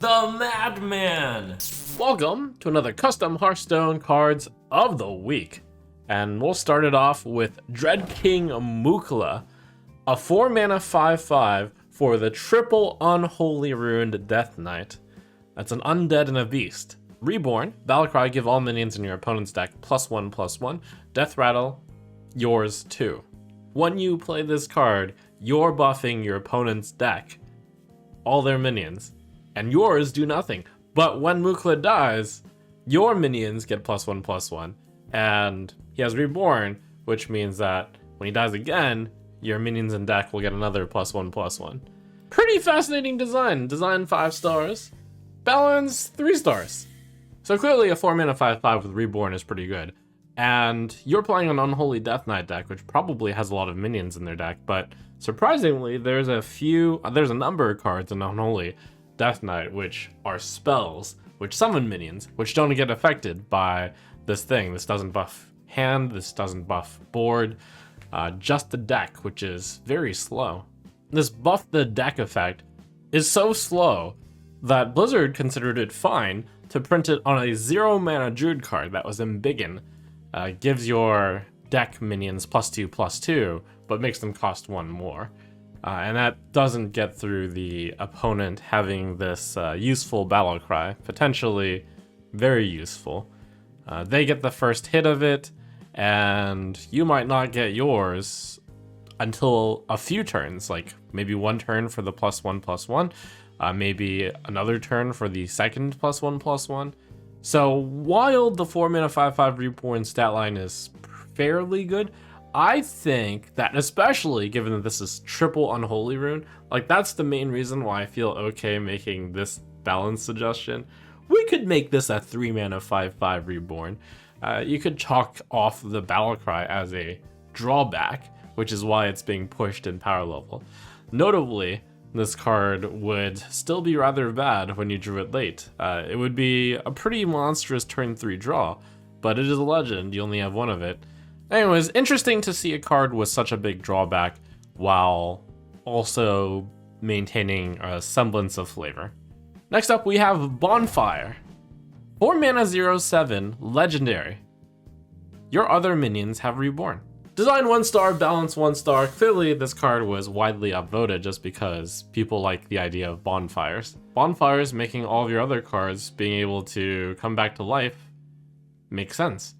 the Madman! Welcome to another custom Hearthstone cards of the week. And we'll start it off with Dread King Mukla, a 4-mana 5/5 for the triple unholy ruined Death Knight. That's an undead and a beast. Reborn, Battlecry, give all minions in your opponent's deck +1/+1. Death Rattle, yours too. When you play this card, you're buffing your opponent's deck, all their minions, and yours do nothing. But when Mukla dies, your minions get +1/+1, and he has Reborn, which means that when he dies again, your minions in deck will get another +1/+1. Pretty fascinating design. Design 5 stars. Balance 3 stars. So clearly a 4-mana 5/5 with Reborn is pretty good. And you're playing an Unholy Death Knight deck, which probably has a lot of minions in their deck, but surprisingly, there's a number of cards in Unholy Death Knight which are spells, which summon minions, which don't get affected by this thing. This doesn't buff hand, this doesn't buff board, just the deck, which is very slow. This buff the deck effect is so slow that Blizzard considered it fine to print it on a 0-mana Druid card that was embiggen. Gives your deck minions +2/+2, but makes them cost 1 more. And that doesn't get through the opponent having this useful battle cry, potentially very useful. They get the first hit of it, and you might not get yours until a few turns, like maybe 1 turn for the +1/+1, maybe another turn for the second +1/+1. So while the 4-mana 5/5 Reborn stat line is fairly good, I think that, especially given that this is triple Unholy Rune, like that's the main reason why I feel okay making this balance suggestion. We could make this a 3-mana 5/5 Reborn. You could chalk off the Battlecry as a drawback, which is why it's being pushed in power level. Notably, this card would still be rather bad when you drew it late. It would be a pretty monstrous turn 3 draw, but it is a legend, you only have one of it. Anyways, interesting to see a card with such a big drawback while also maintaining a semblance of flavor. Next up we have Bonfire. 4-mana 0/7, legendary. Your other minions have Reborn. Design 1 star, balance 1 star. Clearly this card was widely upvoted just because people like the idea of bonfires. Bonfires making all of your other cards being able to come back to life makes sense.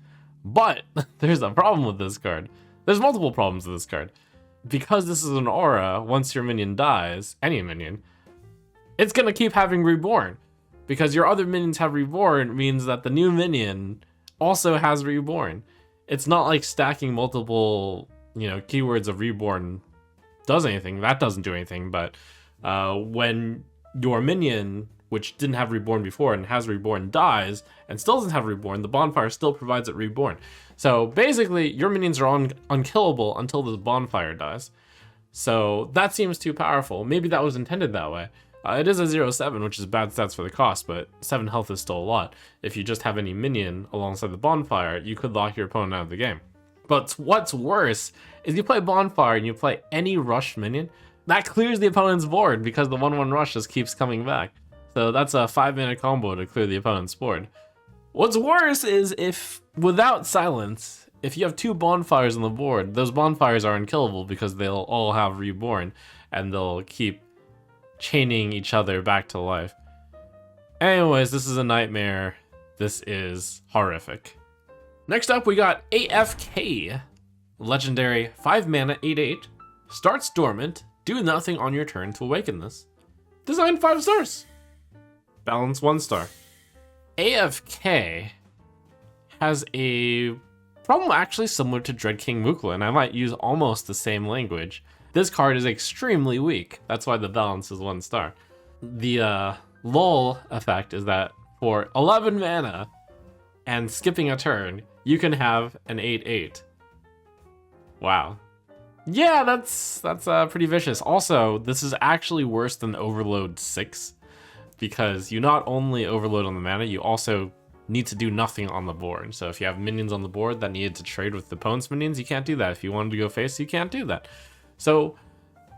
But there's a problem with this card. There's multiple problems with this card. Because this is an aura, once your minion dies, any minion, it's gonna keep having Reborn. Because your other minions have Reborn means that the new minion also has Reborn. It's not like stacking multiple, keywords of Reborn does anything. That doesn't do anything, but when your minion, which didn't have Reborn before and has Reborn, dies and still doesn't have Reborn, the Bonfire still provides it Reborn. So basically, your minions are unkillable until this Bonfire dies. So that seems too powerful. Maybe that was intended that way. It is a 0/7, which is bad stats for the cost, but 7 health is still a lot. If you just have any minion alongside the Bonfire, you could lock your opponent out of the game. But what's worse is you play Bonfire and you play any rush minion, that clears the opponent's board because the 1/1 rush just keeps coming back. So that's a 5-mana combo to clear the opponent's board. What's worse is if, without silence, if you have 2 bonfires on the board, those bonfires are unkillable because they'll all have Reborn and they'll keep chaining each other back to life. Anyways, this is a nightmare. This is horrific. Next up, we got AFK. Legendary 5-mana 8/8. Starts dormant. Do nothing on your turn to awaken this. Design 5 stars. Balance 1 star. AFK has a problem actually similar to Dread King Mukla, and I might use almost the same language. This card is extremely weak. That's why the balance is 1 star. The lull effect is that for 11 mana and skipping a turn, you can have an 8/8. Wow. Yeah, that's pretty vicious. Also, this is actually worse than Overload 6 because you not only overload on the mana, you also need to do nothing on the board. So if you have minions on the board that needed to trade with the opponent's minions, you can't do that. If you wanted to go face, you can't do that. So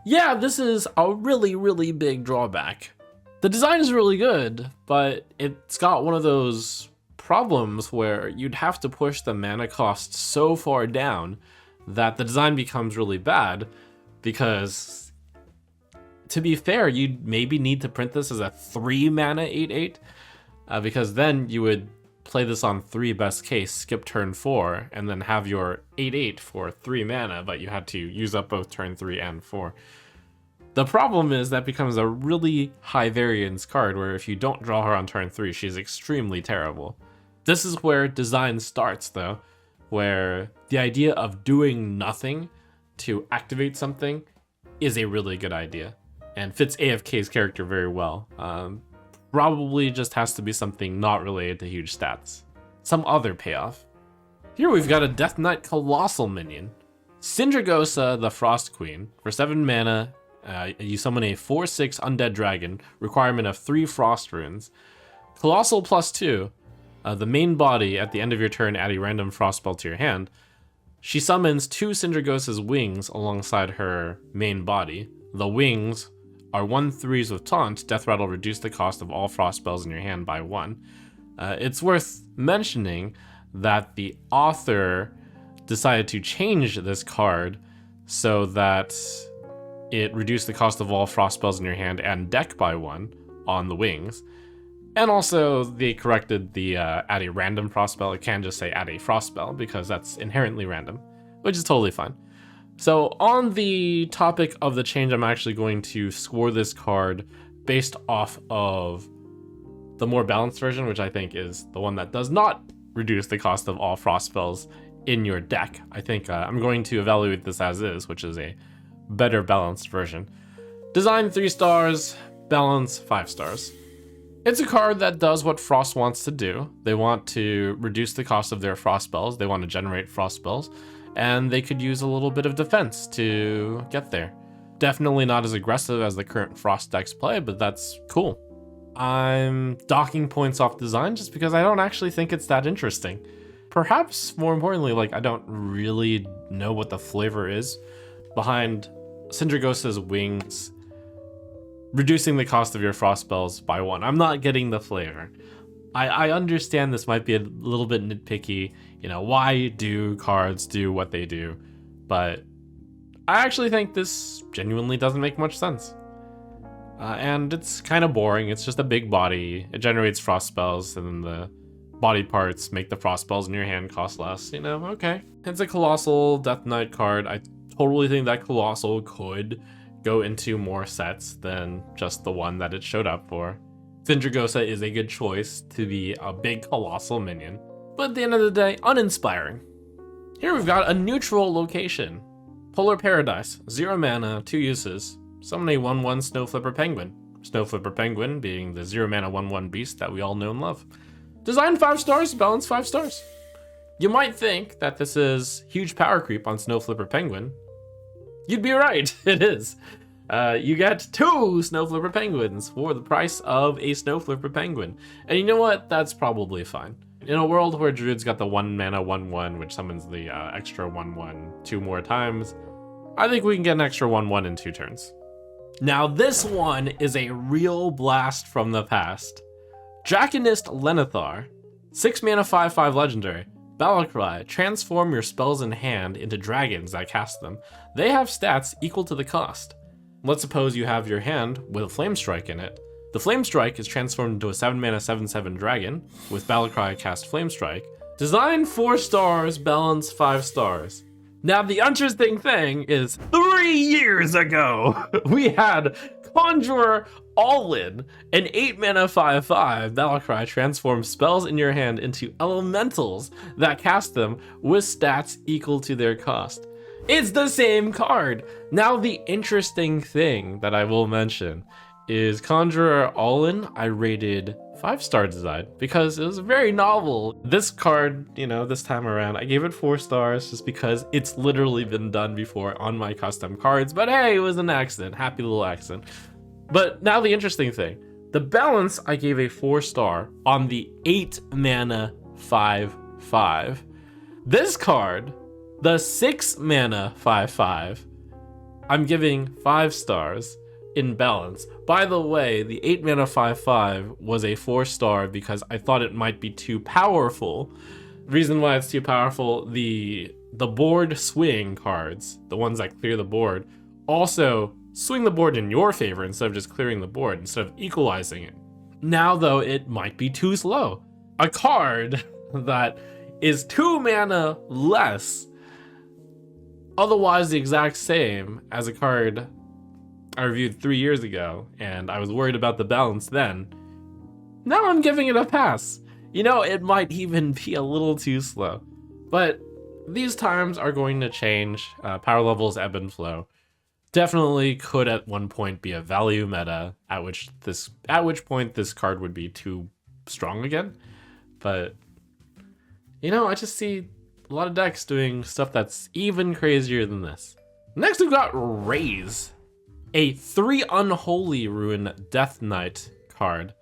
yeah, this is a really, really big drawback. The design is really good, but it's got one of those problems where you'd have to push the mana cost so far down that the design becomes really bad, because to be fair, you'd maybe need to print this as a 3 mana 8/8, because then you would play this on 3 best case, skip turn 4, and then have your 8/8 for 3 mana, but you had to use up both turn 3 and 4. The problem is that becomes a really high variance card where if you don't draw her on turn 3, she's extremely terrible. This is where design starts though, where the idea of doing nothing to activate something is a really good idea and fits AFK's character very well. Probably just has to be something not related to huge stats. Some other payoff. Here we've got a Death Knight Colossal minion. Sindragosa the Frost Queen. For 7 mana, you summon a 4/6 undead dragon, requirement of 3 frost runes. Colossal +2, the main body at the end of your turn add a random frost spell to your hand. She summons 2 Sindragosa's wings alongside her main body. The wings are 1/3s with taunt. Death Rattle reduce the cost of all frost spells in your hand by 1. It's worth mentioning that the author decided to change this card so that it reduced the cost of all frost spells in your hand and deck by 1 on the wings. And also they corrected the add a random frost spell. It can't just say add a frost spell because that's inherently random, which is totally fine. So on the topic of the change, I'm actually going to score this card based off of the more balanced version, which I think is the one that does not reduce the cost of all frost spells in your deck. I think I'm going to evaluate this as is, which is a better balanced version. Design 3 stars, balance 5 stars. It's a card that does what Frost wants to do. They want to reduce the cost of their frost spells. They want to generate frost spells, and they could use a little bit of defense to get there. Definitely not as aggressive as the current Frost decks play, but that's cool. I'm docking points off design just because I don't actually think it's that interesting. Perhaps more importantly, like, I don't really know what the flavor is behind Sindragosa's wings reducing the cost of your frost spells by 1. I'm not getting the flavor. I understand this might be a little bit nitpicky, you know, why do cards do what they do, but I actually think this genuinely doesn't make much sense. And it's kind of boring. It's just a big body. It generates frost spells, and then the body parts make the frost spells in your hand cost less, you know, okay. It's a Colossal Death Knight card. I totally think that Colossal could go into more sets than just the one that it showed up for. Sindragosa is a good choice to be a big Colossal minion, but at the end of the day, uninspiring. Here we've got a neutral location. Polar Paradise, 0 mana, 2 uses. Summon a 1/1 Snow Flipper Penguin. Snow Flipper Penguin being the 0 mana 1/1 beast that we all know and love. Design 5 stars, balance 5 stars. You might think that this is huge power creep on Snow Flipper Penguin. You'd be right, it is. You get 2 Snow Flipper Penguins for the price of a Snow Flipper Penguin. And you know what? That's probably fine. In a world where Druid's got the 1 mana 1/1, which summons the extra 1/1 2 more times, I think we can get an extra 1/1 in 2 turns. Now this one is a real blast from the past. Draconist Lenithar, 6 mana 5/5 legendary. Battlecry, transform your spells in hand into dragons that cast them. They have stats equal to the cost. Let's suppose you have your hand with a Flame Strike in it. The Flame Strike is transformed into a 7 mana 7/7 dragon with Battlecry cast Flame Strike. Design 4 stars, balance 5 stars. Now the interesting thing is 3 years ago, we had Conjurer All-In, an 8 mana 5/5 Battlecry transforms spells in your hand into elementals that cast them with stats equal to their cost. It's the same card. Now the interesting thing that I will mention is Conjurer All-In, I rated 5-star design because it was very novel. This card, you know, this time around, I gave it 4 stars just because it's literally been done before on my custom cards, but hey, it was an accident, happy little accident. But now the interesting thing, the balance, I gave a 4 star on the 8 mana 5/5. This card, the 6 mana 5/5, I'm giving 5 stars in balance. By the way, the 8 mana 5/5 was a 4-star because I thought it might be too powerful. Reason why it's too powerful, the board swing cards, the ones that clear the board, also swing the board in your favor instead of just clearing the board, instead of equalizing it. Now though, it might be too slow. A card that is 2 mana less, otherwise the exact same as a card I reviewed 3 years ago, and I was worried about the balance then. Now I'm giving it a pass. You know, it might even be a little too slow. But these times are going to change. Power levels ebb and flow. Definitely could at one point be a value meta, at which point this card would be too strong again. But, you know, I just see a lot of decks doing stuff that's even crazier than this. Next we've got Raise, a 3 Unholy Ruin Death Knight card.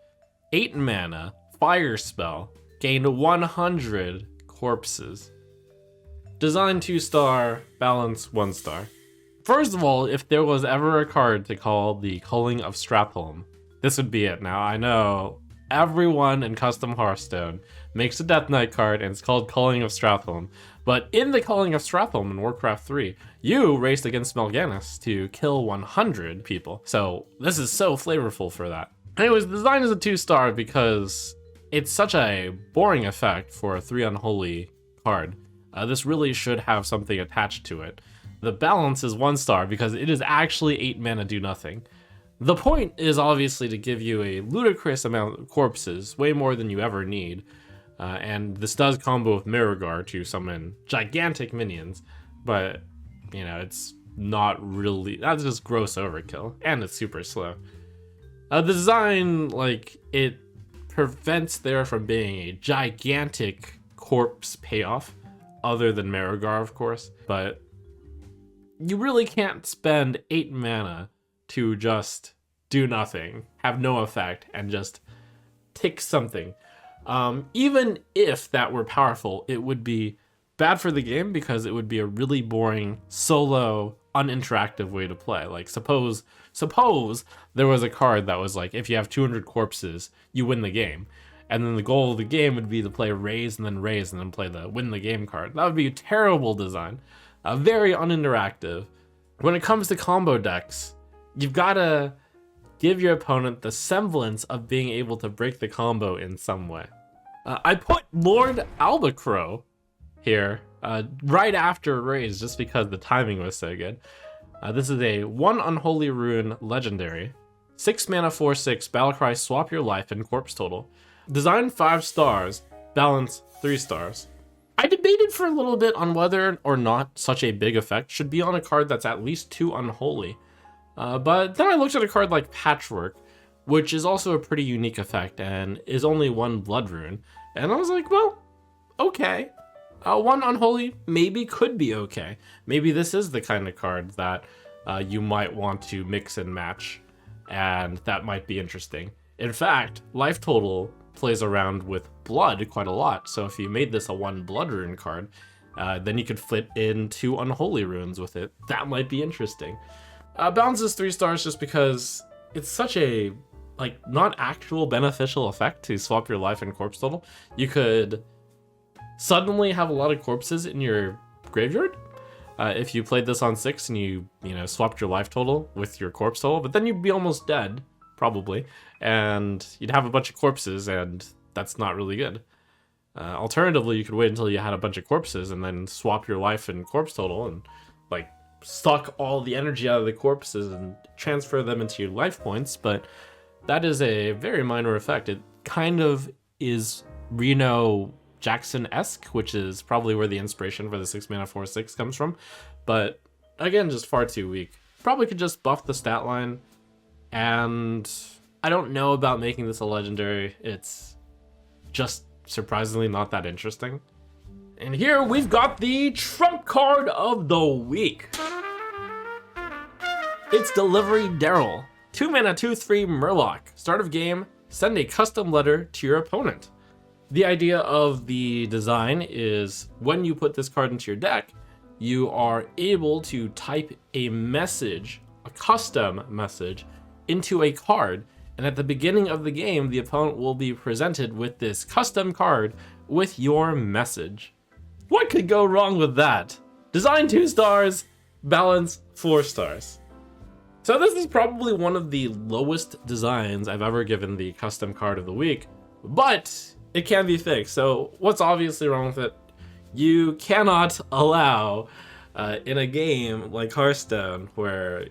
8 mana, fire spell, gain 100 corpses. Design 2-star, balance 1-star. First of all, if there was ever a card to call the Culling of Stratholme, this would be it. Now, I know everyone in Custom Hearthstone makes a Death Knight card and it's called Culling of Stratholme, but in the Culling of Stratholme in Warcraft 3, you raced against Melganis to kill 100 people. So this is so flavorful for that. Anyways, designed as a 2-star because it's such a boring effect for a 3 Unholy card. This really should have something attached to it. The balance is 1-star because it is actually 8 mana do nothing. The point is obviously to give you a ludicrous amount of corpses, way more than you ever need. And this does combo with Mirrorgar to summon gigantic minions, but, you know, it's not really, that's just gross overkill, and it's super slow. The design, like, it prevents there from being a gigantic corpse payoff, other than Mirrorgar, of course, but you really can't spend 8 mana to just do nothing, have no effect, and just tick something. Even if that were powerful, it would be bad for the game because it would be a really boring, solo, uninteractive way to play. Like, suppose there was a card that was like, if you have 200 corpses, you win the game. And then the goal of the game would be to play Raise and then play the win the game card. That would be a terrible design. Very uninteractive. When it comes to combo decks, you've got to give your opponent the semblance of being able to break the combo in some way. I put Lord Albacrow here right after Raise just because the timing was so good. This is a 1 Unholy Ruin legendary. 6 mana 4/6, Battlecry, swap your life and corpse total. Design 5 stars, balance 3 stars. I debated for a little bit on whether or not such a big effect should be on a card that's at least 2 Unholy. But then I looked at a card like Patchwork, which is also a pretty unique effect and is only 1 Blood Rune. And I was like, well, okay. 1 Unholy maybe could be okay. Maybe this is the kind of card that you might want to mix and match, and that might be interesting. In fact, life total plays around with blood quite a lot, so if you made this a 1 Blood Rune card, then you could fit in 2 Unholy Runes with it. That might be interesting. Balance is 3 stars just because it's such a, like, not actual beneficial effect to swap your life and corpse total. You could suddenly have a lot of corpses in your graveyard if you played this on 6 and you swapped your life total with your corpse total, but then you'd be almost dead, probably, and you'd have a bunch of corpses, and that's not really good. Alternatively, you could wait until you had a bunch of corpses and then swap your life and corpse total and, like, suck all the energy out of the corpses and transfer them into your life points, but that is a very minor effect. It kind of is Reno Jackson-esque, which is probably where the inspiration for the 6 mana 4/6 comes from, but again, just far too weak. Probably could just buff the stat line, and I don't know about making this a legendary. It's just surprisingly not that interesting. And here we've got the trump card of the week. It's Delivery Daryl. 2 mana 2/3 Murloc. Start of game, send a custom letter to your opponent. The idea of the design is when you put this card into your deck, you are able to type a message, a custom message, into a card, and at the beginning of the game, the opponent will be presented with this custom card with your message. What could go wrong with that? Design 2 stars, balance 4 stars. So this is probably one of the lowest designs I've ever given the custom card of the week, but it can be fixed. So what's obviously wrong with it? You cannot allow in a game like Hearthstone where,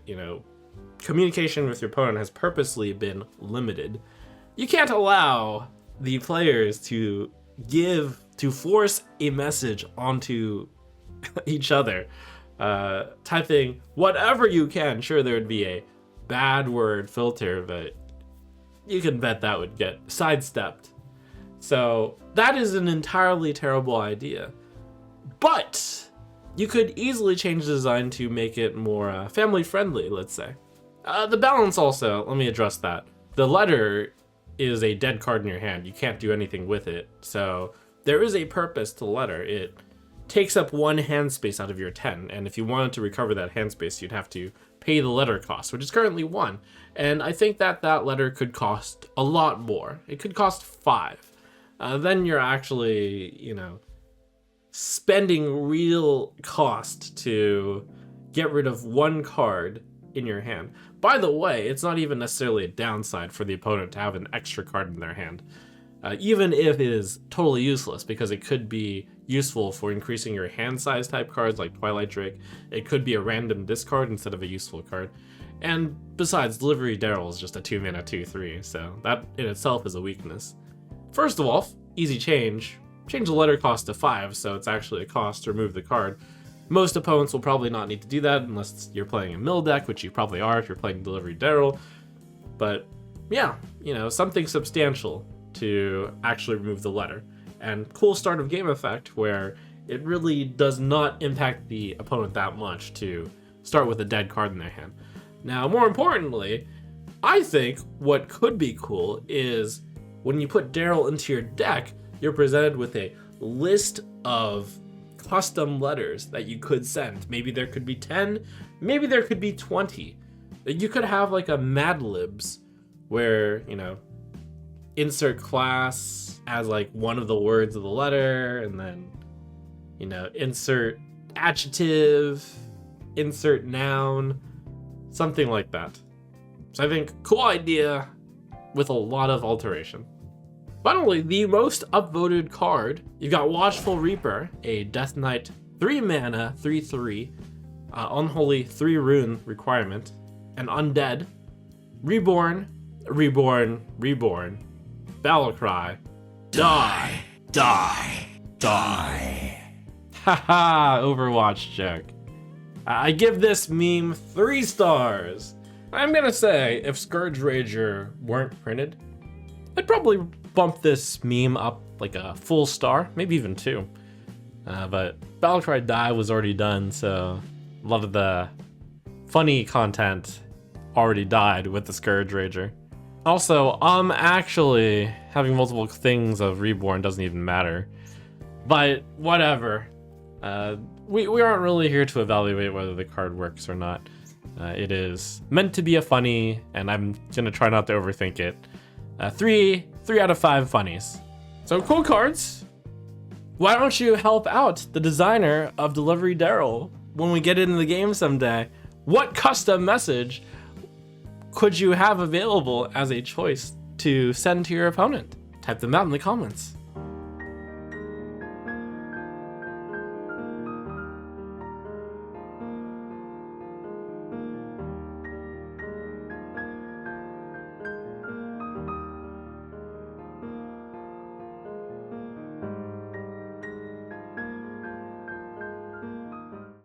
communication with your opponent has purposely been limited. You can't allow the players to force a message onto each other, typing whatever you can. Sure, there would be a bad word filter, but you can bet that would get sidestepped. So that is an entirely terrible idea. But you could easily change the design to make it more family friendly, let's say. The balance also, let me address that. The letter is a dead card in your hand. You can't do anything with it. So there is a purpose to the letter. It takes up 1 hand space out of your 10. And if you wanted to recover that hand space, you'd have to pay the letter cost, which is currently 1. And I think that letter could cost a lot more. It could cost 5. Then you're actually, spending real cost to get rid of 1 card in your hand. By the way, it's not even necessarily a downside for the opponent to have an extra card in their hand, even if it is totally useless, because it could be useful for increasing your hand size type cards like Twilight Drake. It could be a random discard instead of a useful card. And besides, Delivery Daryl is just a 2-mana 2/3, so that in itself is a weakness. First of all, easy change. Change the letter cost to 5, so it's actually a cost to remove the card. Most opponents will probably not need to do that unless you're playing a mill deck, which you probably are if you're playing Delivery Daryl. But yeah, something substantial to actually remove the letter. And cool start of game effect where it really does not impact the opponent that much to start with a dead card in their hand. Now, more importantly, I think what could be cool is when you put Daryl into your deck, you're presented with a list of custom letters that you could send. Maybe there could be 10, maybe there could be 20. You could have like a Mad Libs where, insert class as like one of the words of the letter, and then, insert adjective, insert noun, something like that. So I think cool idea with a lot of alteration. Finally, the most upvoted card, you've got Watchful Reaper, a Death Knight 3-mana 3/3, unholy 3-rune requirement, an undead, reborn, battle cry, die, die, die. Haha, Overwatch joke. I give this meme 3 stars. I'm gonna say, if Scourge Rager weren't printed, I'd probably bump this meme up like a full star, maybe even 2. But Battlecry Die was already done, so a lot of the funny content already died with the Scourge Rager. Also, actually having multiple things of Reborn doesn't even matter. But whatever. We aren't really here to evaluate whether the card works or not. It is meant to be a funny, and I'm gonna try not to overthink it. 3 out of 5 funnies. So cool cards. Why don't you help out the designer of Delivery Daryl when we get into the game someday? What custom message could you have available as a choice to send to your opponent? Type them out in the comments.